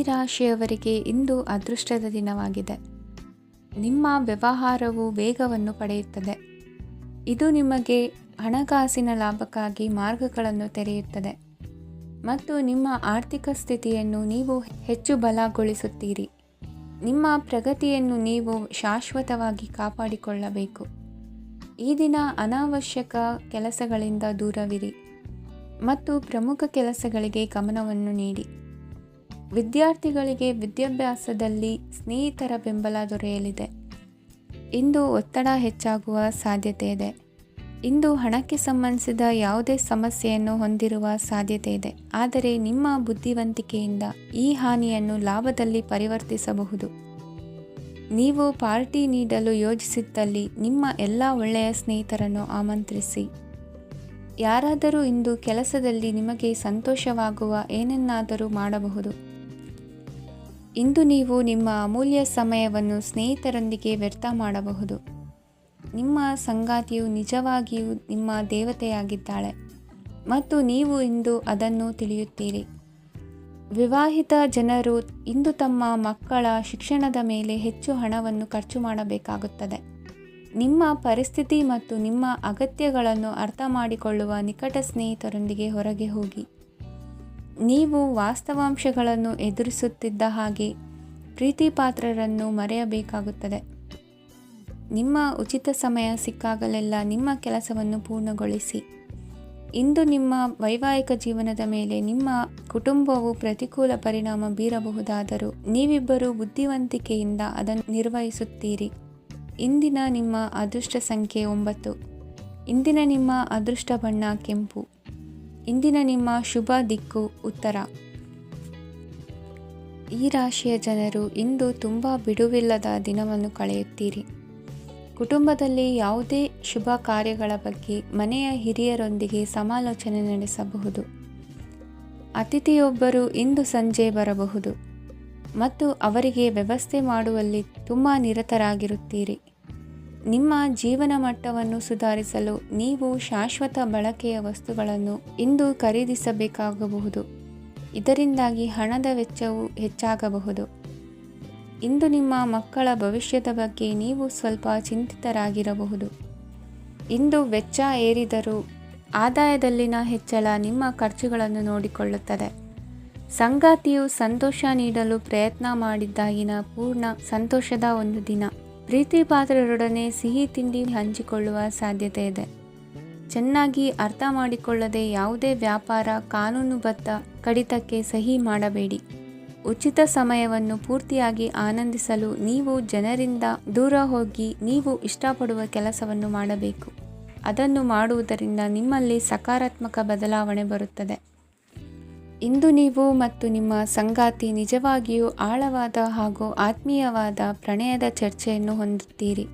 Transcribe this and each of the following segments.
ರಾಶಿಯವರಿಗೆ ಇಂದು ಅದೃಷ್ಟದ ದಿನವಾಗಿದೆ. ನಿಮ್ಮ ವ್ಯವಹಾರವು ವೇಗವನ್ನು ಪಡೆಯುತ್ತದೆ. ಇದು ನಿಮಗೆ ಹಣಕಾಸಿನ ಲಾಭಕ್ಕಾಗಿ ಮಾರ್ಗಗಳನ್ನು ತೆರೆಯುತ್ತದೆ ಮತ್ತು ನಿಮ್ಮ ಆರ್ಥಿಕ ಸ್ಥಿತಿಯನ್ನು ನೀವು ಹೆಚ್ಚು ಬಲಗೊಳಿಸುತ್ತೀರಿ. ನಿಮ್ಮ ಪ್ರಗತಿಯನ್ನು ನೀವು ಶಾಶ್ವತವಾಗಿ ಕಾಪಾಡಿಕೊಳ್ಳಬೇಕು. ಈ ದಿನ ಅನಾವಶ್ಯಕ ಕೆಲಸಗಳಿಂದ ದೂರವಿರಿ ಮತ್ತು ಪ್ರಮುಖ ಕೆಲಸಗಳಿಗೆ ಗಮನವನ್ನು ನೀಡಿ. ವಿದ್ಯಾರ್ಥಿಗಳಿಗೆ ವಿದ್ಯಾಭ್ಯಾಸದಲ್ಲಿ ಸ್ನೇಹಿತರ ಬೆಂಬಲ ದೊರೆಯಲಿದೆ. ಇಂದು ಒತ್ತಡ ಹೆಚ್ಚಾಗುವ ಸಾಧ್ಯತೆ ಇದೆ. ಇಂದು ಹಣಕ್ಕೆ ಸಂಬಂಧಿಸಿದ ಯಾವುದೇ ಸಮಸ್ಯೆಯನ್ನು ಹೊಂದಿರುವ ಸಾಧ್ಯತೆ ಇದೆ, ಆದರೆ ನಿಮ್ಮ ಬುದ್ಧಿವಂತಿಕೆಯಿಂದ ಈ ಹಾನಿಯನ್ನು ಲಾಭದಲ್ಲಿ ಪರಿವರ್ತಿಸಬಹುದು. ನೀವು ಪಾರ್ಟಿ ನೀಡಲು ಯೋಜಿಸಿದ್ದಲ್ಲಿ ನಿಮ್ಮ ಎಲ್ಲ ಒಳ್ಳೆಯ ಸ್ನೇಹಿತರನ್ನು ಆಮಂತ್ರಿಸಿ. ಯಾರಾದರೂ ಇಂದು ಕೆಲಸದಲ್ಲಿ ನಿಮಗೆ ಸಂತೋಷವಾಗುವ ಏನನ್ನಾದರೂ ಮಾಡಬಹುದು. ಇಂದು ನೀವು ನಿಮ್ಮ ಅಮೂಲ್ಯ ಸಮಯವನ್ನು ಸ್ನೇಹಿತರೊಂದಿಗೆ ವ್ಯರ್ಥ ಮಾಡಬಹುದು. ನಿಮ್ಮ ಸಂಗಾತಿಯು ನಿಜವಾಗಿಯೂ ನಿಮ್ಮ ದೇವತೆಯಾಗಿದ್ದಾಳೆ ಮತ್ತು ನೀವು ಇಂದು ಅದನ್ನು ತಿಳಿಯುತ್ತೀರಿ. ವಿವಾಹಿತ ಜನರು ಇಂದು ತಮ್ಮ ಮಕ್ಕಳ ಶಿಕ್ಷಣದ ಮೇಲೆ ಹೆಚ್ಚು ಹಣವನ್ನು ಖರ್ಚು ಮಾಡಬೇಕಾಗುತ್ತದೆ. ನಿಮ್ಮ ಪರಿಸ್ಥಿತಿ ಮತ್ತು ನಿಮ್ಮ ಅಗತ್ಯಗಳನ್ನು ಅರ್ಥ ಮಾಡಿಕೊಳ್ಳುವ ನಿಕಟ ಸ್ನೇಹಿತರೊಂದಿಗೆ ಹೊರಗೆ ಹೋಗಿ. ನೀವು ವಾಸ್ತವಾಂಶಗಳನ್ನು ಎದುರಿಸುತ್ತಿದ್ದ ಹಾಗೆ ಪ್ರೀತಿಪಾತ್ರರನ್ನು ಮರೆಯಬೇಕಾಗುತ್ತದೆ. ನಿಮ್ಮ ಉಚಿತ ಸಮಯ ಸಿಕ್ಕಾಗಲೆಲ್ಲ ನಿಮ್ಮ ಕೆಲಸವನ್ನು ಪೂರ್ಣಗೊಳಿಸಿ. ಇಂದು ನಿಮ್ಮ ವೈವಾಹಿಕ ಜೀವನದ ಮೇಲೆ ನಿಮ್ಮ ಕುಟುಂಬವು ಪ್ರತಿಕೂಲ ಪರಿಣಾಮ ಬೀರಬಹುದಾದರೂ ನೀವಿಬ್ಬರು ಬುದ್ಧಿವಂತಿಕೆಯಿಂದ ಅದನ್ನು ನಿರ್ವಹಿಸುತ್ತೀರಿ. ಇಂದಿನ ನಿಮ್ಮ ಅದೃಷ್ಟ ಸಂಖ್ಯೆ 9. ಇಂದಿನ ನಿಮ್ಮ ಅದೃಷ್ಟ ಬಣ್ಣ ಕೆಂಪು. ಇಂದಿನ ನಿಮ್ಮ ಶುಭ ದಿಕ್ಕು ಉತ್ತರ. ಈ ರಾಶಿಯ ಜನರು ಇಂದು ತುಂಬ ಬಿಡುವಿಲ್ಲದ ದಿನವನ್ನು ಕಳೆಯುತ್ತೀರಿ. ಕುಟುಂಬದಲ್ಲಿ ಯಾವುದೇ ಶುಭ ಕಾರ್ಯಗಳ ಬಗ್ಗೆ ಮನೆಯ ಹಿರಿಯರೊಂದಿಗೆ ಸಮಾಲೋಚನೆ ನಡೆಸಬಹುದು. ಅತಿಥಿಯೊಬ್ಬರು ಇಂದು ಸಂಜೆ ಬರಬಹುದು ಮತ್ತು ಅವರಿಗೆ ವ್ಯವಸ್ಥೆ ಮಾಡುವಲ್ಲಿ ತುಂಬ ನಿರತರಾಗಿರುತ್ತೀರಿ. ನಿಮ್ಮ ಜೀವನ ಮಟ್ಟವನ್ನು ಸುಧಾರಿಸಲು ನೀವು ಶಾಶ್ವತ ಬಳಕೆಯ ವಸ್ತುಗಳನ್ನು ಇಂದು ಖರೀದಿಸಬೇಕಾಗಬಹುದು. ಇದರಿಂದಾಗಿ ಹಣದ ವೆಚ್ಚವು ಹೆಚ್ಚಾಗಬಹುದು. ಇಂದು ನಿಮ್ಮ ಮಕ್ಕಳ ಭವಿಷ್ಯದ ಬಗ್ಗೆ ನೀವು ಸ್ವಲ್ಪ ಚಿಂತಿತರಾಗಿರಬಹುದು. ಇಂದು ವೆಚ್ಚ ಏರಿದರೂ ಆದಾಯದಲ್ಲಿನ ಹೆಚ್ಚಳ ನಿಮ್ಮ ಖರ್ಚುಗಳನ್ನು ನೋಡಿಕೊಳ್ಳುತ್ತದೆ. ಸಂಗಾತಿಯು ಸಂತೋಷ ನೀಡಲು ಪ್ರಯತ್ನ ಮಾಡಿದ್ದಾಗಿನ ಪೂರ್ಣ ಸಂತೋಷದ ಒಂದು ದಿನ. ಪ್ರೀತಿಪಾತ್ರರೊಡನೆ ಸಿಹಿ ತಿಂಡಿ ಹಂಚಿಕೊಳ್ಳುವ ಸಾಧ್ಯತೆ ಇದೆ. ಚೆನ್ನಾಗಿ ಅರ್ಥ ಮಾಡಿಕೊಳ್ಳದೆ ಯಾವುದೇ ವ್ಯಾಪಾರ ಕಾನೂನುಬದ್ಧ ಕಡಿತಕ್ಕೆ ಸಹಿ ಮಾಡಬೇಡಿ. ಉಚಿತ ಸಮಯವನ್ನು ಪೂರ್ತಿಯಾಗಿ ಆನಂದಿಸಲು ನೀವು ಜನರಿಂದ ದೂರ ಹೋಗಿ ನೀವು ಇಷ್ಟಪಡುವ ಕೆಲಸವನ್ನು ಮಾಡಬೇಕು. ಅದನ್ನು ಮಾಡುವುದರಿಂದ ನಿಮ್ಮಲ್ಲಿ ಸಕಾರಾತ್ಮಕ ಬದಲಾವಣೆ ಬರುತ್ತದೆ. ಇಂದು ನೀವು ಮತ್ತು ನಿಮ್ಮ ಸಂಗಾತಿ ನಿಜವಾಗಿಯೂ ಆಳವಾದ ಹಾಗೂ ಆತ್ಮೀಯವಾದ ಪ್ರಣಯದ ಚರ್ಚೆಯನ್ನು ಹೊಂದುತ್ತೀರಿ.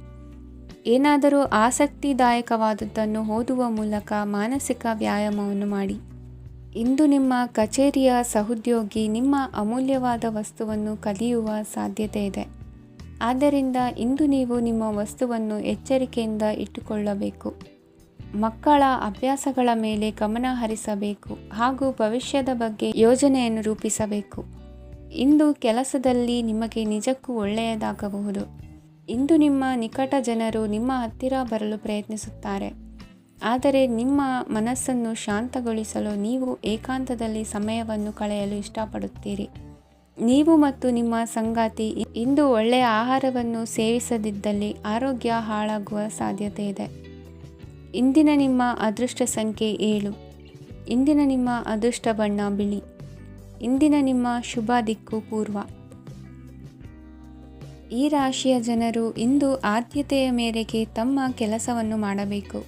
ಏನಾದರೂ ಆಸಕ್ತಿದಾಯಕವಾದದ್ದನ್ನು ಓದುವ ಮೂಲಕ ಮಾನಸಿಕ ವ್ಯಾಯಾಮವನ್ನು ಮಾಡಿ. ಇಂದು ನಿಮ್ಮ ಕಚೇರಿಯ ಸಹೋದ್ಯೋಗಿ ನಿಮ್ಮ ಅಮೂಲ್ಯವಾದ ವಸ್ತುವನ್ನು ಕದಿಯುವ ಸಾಧ್ಯತೆ ಇದೆ. ಆದ್ದರಿಂದ ಇಂದು ನೀವು ನಿಮ್ಮ ವಸ್ತುವನ್ನು ಎಚ್ಚರಿಕೆಯಿಂದ ಇಟ್ಟುಕೊಳ್ಳಬೇಕು. ಮಕ್ಕಳ ಅಭ್ಯಾಸಗಳ ಮೇಲೆ ಗಮನ ಹರಿಸಬೇಕು ಹಾಗೂ ಭವಿಷ್ಯದ ಬಗ್ಗೆ ಯೋಜನೆಯನ್ನು ರೂಪಿಸಬೇಕು. ಇಂದು ಕೆಲಸದಲ್ಲಿ ನಿಮಗೆ ನಿಜಕ್ಕೂ ಒಳ್ಳೆಯದಾಗಬಹುದು. ಇಂದು ನಿಮ್ಮ ನಿಕಟ ಜನರು ನಿಮ್ಮ ಹತ್ತಿರ ಬರಲು ಪ್ರಯತ್ನಿಸುತ್ತಾರೆ, ಆದರೆ ನಿಮ್ಮ ಮನಸ್ಸನ್ನು ಶಾಂತಗೊಳಿಸಲು ನೀವು ಏಕಾಂತದಲ್ಲಿ ಸಮಯವನ್ನು ಕಳೆಯಲು ಇಷ್ಟಪಡುತ್ತೀರಿ. ನೀವು ಮತ್ತು ನಿಮ್ಮ ಸಂಗಾತಿ ಇಂದು ಒಳ್ಳೆಯ ಆಹಾರವನ್ನು ಸೇವಿಸದಿದ್ದಲ್ಲಿ ಆರೋಗ್ಯ ಹಾಳಾಗುವ ಸಾಧ್ಯತೆ ಇದೆ. ಇಂದಿನ ನಿಮ್ಮ ಅದೃಷ್ಟ ಸಂಖ್ಯೆ 7. ಇಂದಿನ ನಿಮ್ಮ ಅದೃಷ್ಟ ಬಣ್ಣ ಬಿಳಿ. ಇಂದಿನ ನಿಮ್ಮ ಶುಭ ದಿಕ್ಕು ಪೂರ್ವ. ಈ ರಾಶಿಯ ಜನರು ಇಂದು ಆದ್ಯತೆಯ ಮೇರೆಗೆ ತಮ್ಮ ಕೆಲಸವನ್ನು ಮಾಡಬೇಕು.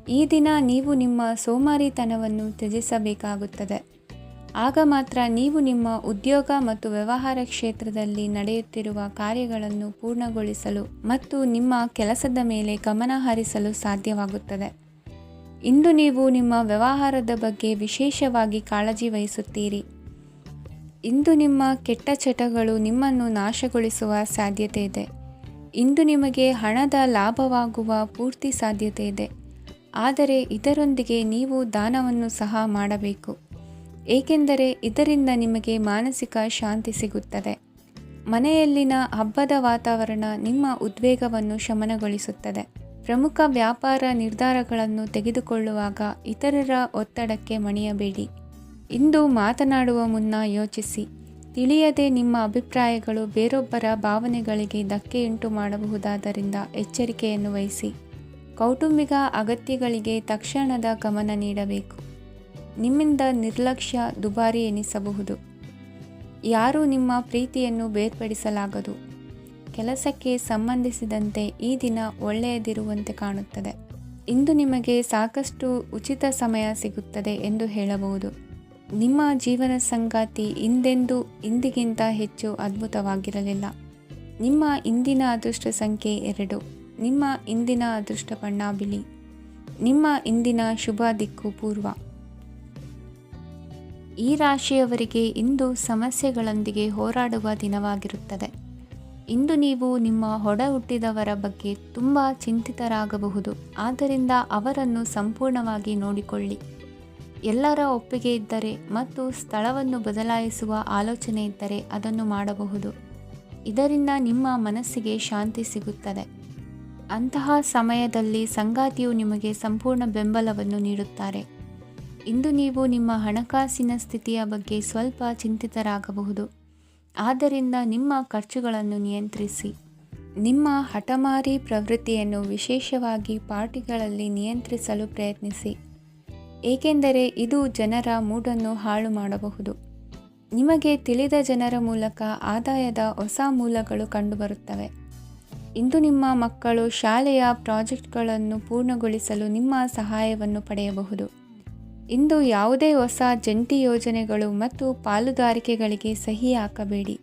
ಈ ದಿನ ನೀವು ನಿಮ್ಮ ಸೋಮಾರಿತನವನ್ನು ತ್ಯಜಿಸಬೇಕಾಗುತ್ತದೆ. ಆಗ ಮಾತ್ರ ನೀವು ನಿಮ್ಮ ಉದ್ಯೋಗ ಮತ್ತು ವ್ಯವಹಾರ ಕ್ಷೇತ್ರದಲ್ಲಿ ನಡೆಯುತ್ತಿರುವ ಕಾರ್ಯಗಳನ್ನು ಪೂರ್ಣಗೊಳಿಸಲು ಮತ್ತು ನಿಮ್ಮ ಕೆಲಸದ ಮೇಲೆ ಗಮನ ಹರಿಸಲು ಸಾಧ್ಯವಾಗುತ್ತದೆ. ಇಂದು ನೀವು ನಿಮ್ಮ ವ್ಯವಹಾರದ ಬಗ್ಗೆ ವಿಶೇಷವಾಗಿ ಕಾಳಜಿ ವಹಿಸುತ್ತೀರಿ. ಇಂದು ನಿಮ್ಮ ಕೆಟ್ಟ ಚಟಗಳು ನಿಮ್ಮನ್ನು ನಾಶಗೊಳಿಸುವ ಸಾಧ್ಯತೆ ಇದೆ. ಇಂದು ನಿಮಗೆ ಹಣದ ಲಾಭವಾಗುವ ಪೂರ್ತಿ ಸಾಧ್ಯತೆ ಇದೆ, ಆದರೆ ಇದರೊಂದಿಗೆ ನೀವು ದಾನವನ್ನು ಸಹ ಮಾಡಬೇಕು. ಏಕೆಂದರೆ ಇದರಿಂದ ನಿಮಗೆ ಮಾನಸಿಕ ಶಾಂತಿ ಸಿಗುತ್ತದೆ. ಮನೆಯಲ್ಲಿನ ಹಬ್ಬದ ವಾತಾವರಣ ನಿಮ್ಮ ಉದ್ವೇಗವನ್ನು ಶಮನಗೊಳಿಸುತ್ತದೆ. ಪ್ರಮುಖ ವ್ಯಾಪಾರ ನಿರ್ಧಾರಗಳನ್ನು ತೆಗೆದುಕೊಳ್ಳುವಾಗ ಇತರರ ಒತ್ತಡಕ್ಕೆ ಮಣಿಯಬೇಡಿ. ಇಂದು ಮಾತನಾಡುವ ಮುನ್ನ ಯೋಚಿಸಿ. ತಿಳಿಯದೆ ನಿಮ್ಮ ಅಭಿಪ್ರಾಯಗಳು ಬೇರೊಬ್ಬರ ಭಾವನೆಗಳಿಗೆ ಧಕ್ಕೆಯುಂಟು ಮಾಡಬಹುದಾದ್ದರಿಂದ ಎಚ್ಚರಿಕೆಯನ್ನು ವಹಿಸಿ. ಕೌಟುಂಬಿಕ ಅಗತ್ಯಗಳಿಗೆ ತಕ್ಷಣದ ಗಮನ ನೀಡಬೇಕು. ನಿಮ್ಮಿಂದ ನಿರ್ಲಕ್ಷ್ಯ ದುಬಾರಿ ಎನಿಸಬಹುದು. ಯಾರೂ ನಿಮ್ಮ ಪ್ರೀತಿಯನ್ನು ಬೇರ್ಪಡಿಸಲಾಗದು. ಕೆಲಸಕ್ಕೆ ಸಂಬಂಧಿಸಿದಂತೆ ಈ ದಿನ ಒಳ್ಳೆಯದಿರುವಂತೆ ಕಾಣುತ್ತದೆ. ಇಂದು ನಿಮಗೆ ಸಾಕಷ್ಟು ಉಚಿತ ಸಮಯ ಸಿಗುತ್ತದೆ ಎಂದು ಹೇಳಬಹುದು. ನಿಮ್ಮ ಜೀವನ ಸಂಗಾತಿ ಇಂದಿಗಿಂತ ಹೆಚ್ಚು ಅದ್ಭುತವಾಗಿರಲಿಲ್ಲ. ನಿಮ್ಮ ಇಂದಿನ ಅದೃಷ್ಟ ಸಂಖ್ಯೆ 2. ನಿಮ್ಮ ಇಂದಿನ ಅದೃಷ್ಟ ಬಣ್ಣ ಬಿಳಿ. ನಿಮ್ಮ ಇಂದಿನ ಶುಭ ದಿಕ್ಕು ಪೂರ್ವ. ಈ ರಾಶಿಯವರಿಗೆ ಇಂದು ಸಮಸ್ಯೆಗಳೊಂದಿಗೆ ಹೋರಾಡುವ ದಿನವಾಗಿರುತ್ತದೆ. ಇಂದು ನೀವು ನಿಮ್ಮ ಒಡ ಹುಟ್ಟಿದವರ ಬಗ್ಗೆ ತುಂಬ ಚಿಂತಿತರಾಗಬಹುದು. ಆದ್ದರಿಂದ ಅವರನ್ನು ಸಂಪೂರ್ಣವಾಗಿ ನೋಡಿಕೊಳ್ಳಿ. ಎಲ್ಲರ ಒಪ್ಪಿಗೆ ಇದ್ದರೆ ಮತ್ತು ಸ್ಥಳವನ್ನು ಬದಲಾಯಿಸುವ ಆಲೋಚನೆ ಇದ್ದರೆ ಅದನ್ನು ಮಾಡಬಹುದು. ಇದರಿಂದ ನಿಮ್ಮ ಮನಸ್ಸಿಗೆ ಶಾಂತಿ ಸಿಗುತ್ತದೆ. ಅಂತಹ ಸಮಯದಲ್ಲಿ ಸಂಗಾತಿಯು ನಿಮಗೆ ಸಂಪೂರ್ಣ ಬೆಂಬಲವನ್ನು ನೀಡುತ್ತಾರೆ. ಇಂದು ನೀವು ನಿಮ್ಮ ಹಣಕಾಸಿನ ಸ್ಥಿತಿಯ ಬಗ್ಗೆ ಸ್ವಲ್ಪ ಚಿಂತಿತರಾಗಬಹುದು. ಆದ್ದರಿಂದ ನಿಮ್ಮ ಖರ್ಚುಗಳನ್ನು ನಿಯಂತ್ರಿಸಿ. ನಿಮ್ಮ ಹಠಮಾರಿ ಪ್ರವೃತ್ತಿಯನ್ನು ವಿಶೇಷವಾಗಿ ಪಾರ್ಟಿಗಳಲ್ಲಿ ನಿಯಂತ್ರಿಸಲು ಪ್ರಯತ್ನಿಸಿ. ಏಕೆಂದರೆ ಇದು ಜನರ ಮೂಡನ್ನು ಹಾಳು ಮಾಡಬಹುದು. ನಿಮಗೆ ತಿಳಿದ ಜನರ ಮೂಲಕ ಆದಾಯದ ಹೊಸ ಮೂಲಗಳು ಕಂಡುಬರುತ್ತವೆ. ಇಂದು ನಿಮ್ಮ ಮಕ್ಕಳು ಶಾಲೆಯ ಪ್ರಾಜೆಕ್ಟ್ಗಳನ್ನು ಪೂರ್ಣಗೊಳಿಸಲು ನಿಮ್ಮ ಸಹಾಯವನ್ನು ಪಡೆಯಬಹುದು. ಇಂದು ಯಾವುದೇ ಹೊಸ ಜಂಟಿ ಯೋಜನೆಗಳು ಮತ್ತು ಪಾಲುದಾರಿಕೆಗಳಿಗೆ ಸಹಿ ಹಾಕಬೇಡಿ.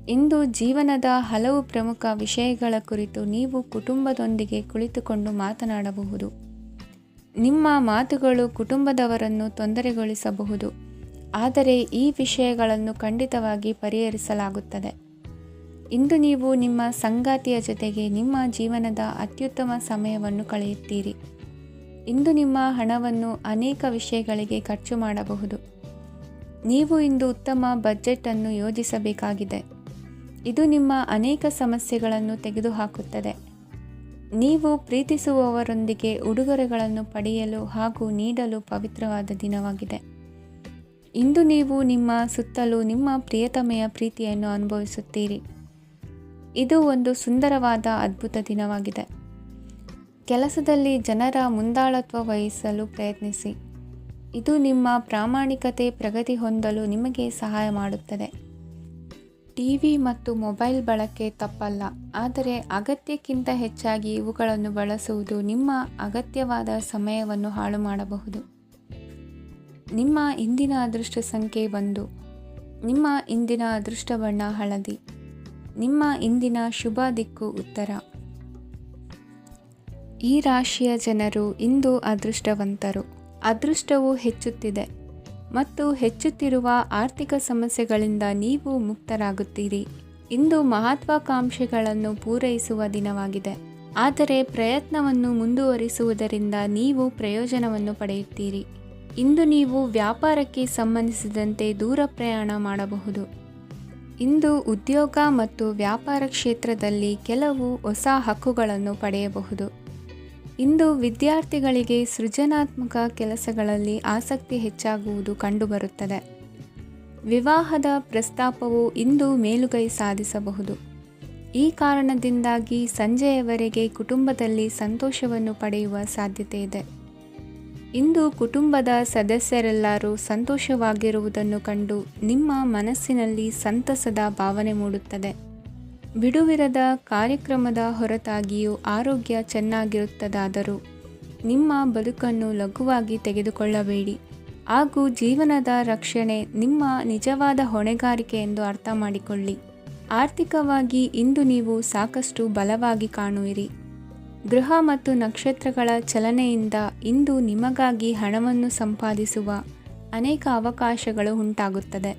ಇಂದು ಜೀವನದ ಹಲವು ಪ್ರಮುಖ ವಿಷಯಗಳ ಕುರಿತು ನೀವು ಕುಟುಂಬದೊಂದಿಗೆ ಕುಳಿತುಕೊಂಡು ಮಾತನಾಡಬಹುದು. ನಿಮ್ಮ ಮಾತುಗಳು ಕುಟುಂಬದವರನ್ನು ತೊಂದರೆಗೊಳಿಸಬಹುದು, ಆದರೆ ಈ ವಿಷಯಗಳನ್ನು ಖಂಡಿತವಾಗಿ ಪರಿಹರಿಸಲಾಗುತ್ತದೆ. ಇಂದು ನೀವು ನಿಮ್ಮ ಸಂಗಾತಿಯ ಜೊತೆಗೆ ನಿಮ್ಮ ಜೀವನದ ಅತ್ಯುತ್ತಮ ಸಮಯವನ್ನು ಕಳೆಯುತ್ತೀರಿ. ಇಂದು ನಿಮ್ಮ ಹಣವನ್ನು ಅನೇಕ ವಿಷಯಗಳಿಗೆ ಖರ್ಚು ಮಾಡಬಹುದು. ನೀವು ಇಂದು ಉತ್ತಮ ಬಜೆಟ್ ಅನ್ನು ಯೋಜಿಸಬೇಕಾಗಿದೆ. ಇದು ನಿಮ್ಮ ಅನೇಕ ಸಮಸ್ಯೆಗಳನ್ನು ತೆಗೆದುಹಾಕುತ್ತದೆ. ನೀವು ಪ್ರೀತಿಸುವವರೊಂದಿಗೆ ಉಡುಗೊರೆಗಳನ್ನು ಪಡೆಯಲು ಹಾಗೂ ನೀಡಲು ಪವಿತ್ರವಾದ ದಿನವಾಗಿದೆ. ಇಂದು ನೀವು ನಿಮ್ಮ ಸುತ್ತಲೂ ನಿಮ್ಮ ಪ್ರಿಯತಮೆಯ ಪ್ರೀತಿಯನ್ನು ಅನುಭವಿಸುತ್ತೀರಿ. ಇದು ಒಂದು ಸುಂದರವಾದ ಅದ್ಭುತ ದಿನವಾಗಿದೆ. ಕೆಲಸದಲ್ಲಿ ಜನರ ಮುಂದಾಳತ್ವ ವಹಿಸಲು ಪ್ರಯತ್ನಿಸಿ. ಇದು ನಿಮ್ಮ ಪ್ರಾಮಾಣಿಕತೆ ಪ್ರಗತಿ ಹೊಂದಲು ನಿಮಗೆ ಸಹಾಯ ಮಾಡುತ್ತದೆ. ಟಿವಿ ಮತ್ತು ಮೊಬೈಲ್ ಬಳಕೆ ತಪ್ಪಲ್ಲ, ಆದರೆ ಅಗತ್ಯಕ್ಕಿಂತ ಹೆಚ್ಚಾಗಿ ಇವುಗಳನ್ನು ಬಳಸುವುದು ನಿಮ್ಮ ಅಗತ್ಯವಾದ ಸಮಯವನ್ನು ಹಾಳು ಮಾಡಬಹುದು. ನಿಮ್ಮ ಇಂದಿನ ಅದೃಷ್ಟ ಸಂಖ್ಯೆ 1. ನಿಮ್ಮ ಇಂದಿನ ಅದೃಷ್ಟ ಬಣ್ಣ ಹಳದಿ. ನಿಮ್ಮ ಇಂದಿನ ಶುಭ ದಿಕ್ಕು ಉತ್ತರ. ಈ ರಾಶಿಯ ಜನರು ಇಂದು ಅದೃಷ್ಟವಂತರು. ಅದೃಷ್ಟವು ಹೆಚ್ಚುತ್ತಿದೆ ಮತ್ತು ಹೆಚ್ಚುತ್ತಿರುವ ಆರ್ಥಿಕ ಸಮಸ್ಯೆಗಳಿಂದ ನೀವು ಮುಕ್ತರಾಗುತ್ತೀರಿ. ಇಂದು ಮಹತ್ವಾಕಾಂಕ್ಷೆಗಳನ್ನು ಪೂರೈಸುವ ದಿನವಾಗಿದೆ, ಆದರೆ ಪ್ರಯತ್ನವನ್ನು ಮುಂದುವರಿಸುವುದರಿಂದ ನೀವು ಪ್ರಯೋಜನವನ್ನು ಪಡೆಯುತ್ತೀರಿ. ಇಂದು ನೀವು ವ್ಯಾಪಾರಕ್ಕೆ ಸಂಬಂಧಿಸಿದಂತೆ ದೂರ ಪ್ರಯಾಣ ಮಾಡಬಹುದು. ಇಂದು ಉದ್ಯೋಗ ಮತ್ತು ವ್ಯಾಪಾರ ಕ್ಷೇತ್ರದಲ್ಲಿ ಕೆಲವು ಹೊಸ ಹಕ್ಕುಗಳನ್ನು ಪಡೆಯಬಹುದು. ಇಂದು ವಿದ್ಯಾರ್ಥಿಗಳಿಗೆ ಸೃಜನಾತ್ಮಕ ಕೆಲಸಗಳಲ್ಲಿ ಆಸಕ್ತಿ ಹೆಚ್ಚಾಗುವುದು ಕಂಡುಬರುತ್ತದೆ. ವಿವಾಹದ ಪ್ರಸ್ತಾಪವು ಇಂದು ಮೇಲುಗೈ ಸಾಧಿಸಬಹುದು. ಈ ಕಾರಣದಿಂದಾಗಿ ಸಂಜೆಯವರೆಗೆ ಕುಟುಂಬದಲ್ಲಿ ಸಂತೋಷವನ್ನು ಪಡೆಯುವ ಸಾಧ್ಯತೆ ಇದೆ. ಇಂದು ಕುಟುಂಬದ ಸದಸ್ಯರೆಲ್ಲರೂ ಸಂತೋಷವಾಗಿರುವುದನ್ನು ಕಂಡು ನಿಮ್ಮ ಮನಸ್ಸಿನಲ್ಲಿ ಸಂತಸದ ಭಾವನೆ ಮೂಡುತ್ತದೆ. ಬಿಡುವಿರದ ಕಾರ್ಯಕ್ರಮದ ಹೊರತಾಗಿಯೂ ಆರೋಗ್ಯ ಚೆನ್ನಾಗಿರುತ್ತದಾದರೂ ನಿಮ್ಮ ಬದುಕನ್ನು ಲಘುವಾಗಿ ತೆಗೆದುಕೊಳ್ಳಬೇಡಿ ಹಾಗೂ ಜೀವನದ ರಕ್ಷಣೆ ನಿಮ್ಮ ನಿಜವಾದ ಹೊಣೆಗಾರಿಕೆ ಎಂದು ಅರ್ಥ ಮಾಡಿಕೊಳ್ಳಿ. ಆರ್ಥಿಕವಾಗಿ ಇಂದು ನೀವು ಸಾಕಷ್ಟು ಬಲವಾಗಿ ಕಾಣುವಿರಿ. ಗೃಹ ಮತ್ತು ನಕ್ಷತ್ರಗಳ ಚಲನೆಯಿಂದ ಇಂದು ನಿಮಗಾಗಿ ಹಣವನ್ನು ಸಂಪಾದಿಸುವ ಅನೇಕ ಅವಕಾಶಗಳು ಉಂಟಾಗುತ್ತದೆ.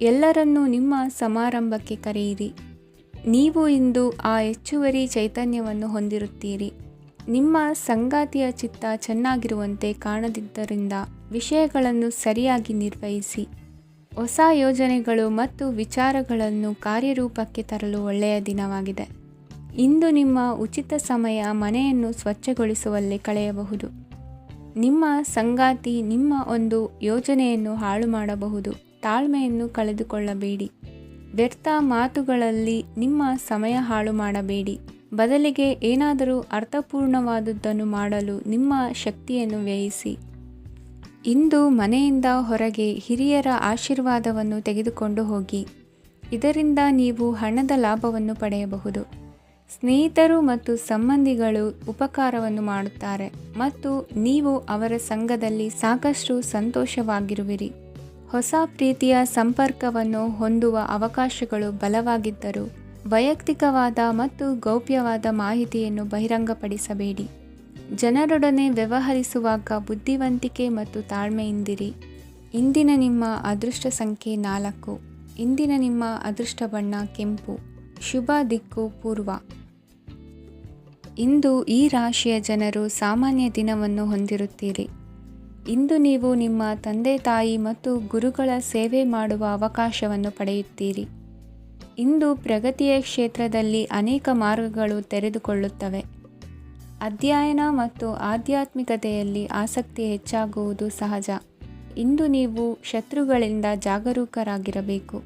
ಎಲ್ಲರನ್ನೂ ನಿಮ್ಮ ಸಮಾರಂಭಕ್ಕೆ ಕರೆಯಿರಿ. ನೀವು ಇಂದು ಆ ಹೆಚ್ಚುವರಿ ಚೈತನ್ಯವನ್ನು ಹೊಂದಿರುತ್ತೀರಿ. ನಿಮ್ಮ ಸಂಗಾತಿಯ ಚಿತ್ತ ಚೆನ್ನಾಗಿರುವಂತೆ ಕಾಣದಿದ್ದರಿಂದ ವಿಷಯಗಳನ್ನು ಸರಿಯಾಗಿ ನಿರ್ವಹಿಸಿ. ಹೊಸ ಯೋಜನೆಗಳು ಮತ್ತು ವಿಚಾರಗಳನ್ನು ಕಾರ್ಯರೂಪಕ್ಕೆ ತರಲು ಒಳ್ಳೆಯ ದಿನವಾಗಿದೆ. ಇಂದು ನಿಮ್ಮ ಉಚಿತ ಸಮಯ ಮನೆಯನ್ನು ಸ್ವಚ್ಛಗೊಳಿಸುವಲ್ಲಿ ಕಳೆಯಬಹುದು. ನಿಮ್ಮ ಸಂಗಾತಿ ನಿಮ್ಮ ಒಂದು ಯೋಜನೆಯನ್ನು ಹಾಳು ಮಾಡಬಹುದು. ತಾಳ್ಮೆಯನ್ನು ಕಳೆದುಕೊಳ್ಳಬೇಡಿ. ವ್ಯರ್ಥ ಮಾತುಗಳಲ್ಲಿ ನಿಮ್ಮ ಸಮಯ ಹಾಳು ಮಾಡಬೇಡಿ. ಬದಲಿಗೆ ಏನಾದರೂ ಅರ್ಥಪೂರ್ಣವಾದುದನ್ನು ಮಾಡಲು ನಿಮ್ಮ ಶಕ್ತಿಯನ್ನು ವ್ಯಯಿಸಿ. ಇಂದು ಮನೆಯಿಂದ ಹೊರಗೆ ಹಿರಿಯರ ಆಶೀರ್ವಾದವನ್ನು ತೆಗೆದುಕೊಂಡು ಹೋಗಿ. ಇದರಿಂದ ನೀವು ಹಣದ ಲಾಭವನ್ನು ಪಡೆಯಬಹುದು. ಸ್ನೇಹಿತರು ಮತ್ತು ಸಂಬಂಧಿಗಳು ಉಪಕಾರವನ್ನು ಮಾಡುತ್ತಾರೆ ಮತ್ತು ನೀವು ಅವರ ಸಂಘದಲ್ಲಿ ಸಾಕಷ್ಟು ಸಂತೋಷವಾಗಿರುವಿರಿ. ಹೊಸ ಪ್ರೀತಿಯ ಸಂಪರ್ಕವನ್ನು ಹೊಂದುವ ಅವಕಾಶಗಳು ಬಲವಾಗಿದ್ದರೂ ವೈಯಕ್ತಿಕವಾದ ಮತ್ತು ಗೌಪ್ಯವಾದ ಮಾಹಿತಿಯನ್ನು ಬಹಿರಂಗಪಡಿಸಬೇಡಿ. ಜನರೊಡನೆ ವ್ಯವಹರಿಸುವಾಗ ಬುದ್ಧಿವಂತಿಕೆ ಮತ್ತು ತಾಳ್ಮೆಯಿಂದಿರಿ. ಇಂದಿನ ನಿಮ್ಮ ಅದೃಷ್ಟ ಸಂಖ್ಯೆ 4. ಇಂದಿನ ನಿಮ್ಮ ಅದೃಷ್ಟ ಬಣ್ಣ ಕೆಂಪು. ಶುಭ ದಿಕ್ಕು ಪೂರ್ವ. ಇಂದು ಈ ರಾಶಿಯ ಜನರು ಸಾಮಾನ್ಯ ದಿನವನ್ನು ಹೊಂದಿರುತ್ತೀರಿ. ಇಂದು ನೀವು ನಿಮ್ಮ ತಂದೆ ತಾಯಿ ಮತ್ತು ಗುರುಗಳ ಸೇವೆ ಮಾಡುವ ಅವಕಾಶವನ್ನು ಪಡೆಯುತ್ತೀರಿ. ಇಂದು ಪ್ರಗತಿಯ ಕ್ಷೇತ್ರದಲ್ಲಿ ಅನೇಕ ಮಾರ್ಗಗಳು ತೆರೆದುಕೊಳ್ಳುತ್ತವೆ. ಅಧ್ಯಯನ ಮತ್ತು ಆಧ್ಯಾತ್ಮಿಕತೆಯಲ್ಲಿ ಆಸಕ್ತಿ ಹೆಚ್ಚಾಗುವುದು ಸಹಜ. ಇಂದು ನೀವು ಶತ್ರುಗಳಿಂದ ಜಾಗರೂಕರಾಗಿರಬೇಕು.